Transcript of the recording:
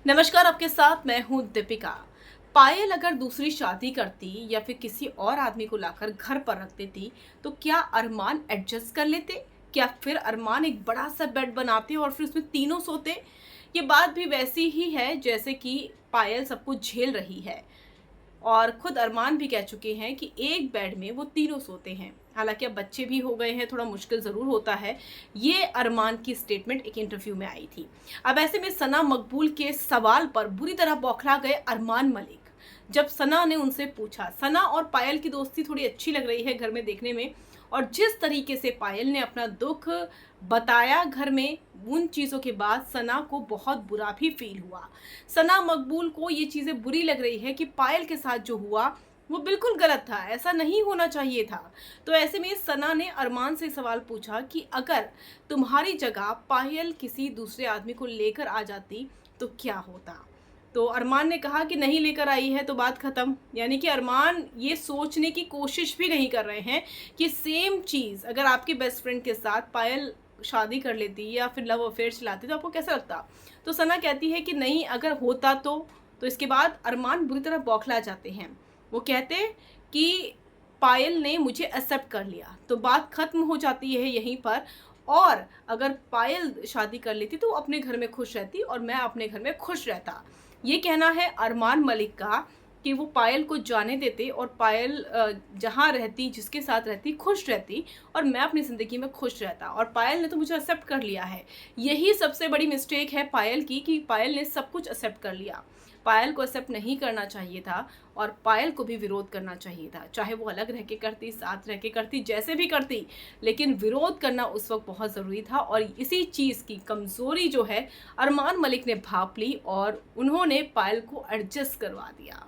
नमस्कार, आपके साथ मैं हूँ दीपिका। पायल अगर दूसरी शादी करती या फिर किसी और आदमी को लाकर घर पर रख देती, तो क्या अरमान एडजस्ट कर लेते? क्या फिर अरमान एक बड़ा सा बेड बनाते और फिर उसमें तीनों सोते? ये बात भी वैसी ही है जैसे कि पायल सब कुछ झेल रही है। और खुद अरमान भी कह चुके हैं कि एक बेड में वो तीनों सोते हैं। हालाँकि अब बच्चे भी हो गए हैं, थोड़ा मुश्किल ज़रूर होता है। ये अरमान की स्टेटमेंट एक इंटरव्यू में आई थी। अब ऐसे में सना मकबूल के सवाल पर बुरी तरह बौखला गए अरमान मलिक। जब सना ने उनसे पूछा, सना और पायल की दोस्ती थोड़ी अच्छी लग रही है घर में देखने में, और जिस तरीके से पायल ने अपना दुख बताया घर में, उन चीज़ों के बाद सना को बहुत बुरा भी फ़ील हुआ। सना मकबूल को ये चीज़ें बुरी लग रही है कि पायल के साथ जो हुआ वो बिल्कुल गलत था, ऐसा नहीं होना चाहिए था। तो ऐसे में सना ने अरमान से सवाल पूछा कि अगर तुम्हारी जगह पायल किसी दूसरे आदमी को लेकर आ जाती तो क्या होता? तो अरमान ने कहा कि नहीं लेकर आई है तो बात ख़त्म। यानी कि अरमान ये सोचने की कोशिश भी नहीं कर रहे हैं कि सेम चीज़ अगर आपके बेस्ट फ्रेंड के साथ पायल शादी कर लेती या फिर लव अफेयर चलाती तो आपको कैसा लगता? तो सना कहती है कि नहीं, अगर होता तो इसके बाद अरमान बुरी तरह बौखला जाते हैं। वो कहते कि पायल ने मुझे एक्सेप्ट कर लिया, तो बात ख़त्म हो जाती है यहीं पर। और अगर पायल शादी कर लेती तो अपने घर में खुश रहती और मैं अपने घर में खुश रहता। ये कहना है अरमान मलिक का कि वो पायल को जाने देते और पायल जहाँ रहती, जिसके साथ रहती, खुश रहती और मैं अपनी ज़िंदगी में खुश रहता, और पायल ने तो मुझे एक्सेप्ट कर लिया है। यही सबसे बड़ी मिस्टेक है पायल की कि पायल ने सब कुछ एक्सेप्ट कर लिया। पायल को एक्सेप्ट नहीं करना चाहिए था और पायल को भी विरोध करना चाहिए था। चाहे वो अलग रह के करती, साथ रह के करती, जैसे भी करती, लेकिन विरोध करना उस वक़्त बहुत ज़रूरी था। और इसी चीज़ की कमज़ोरी जो है अरमान मलिक ने भाँप ली और उन्होंने पायल को एडजस्ट करवा दिया।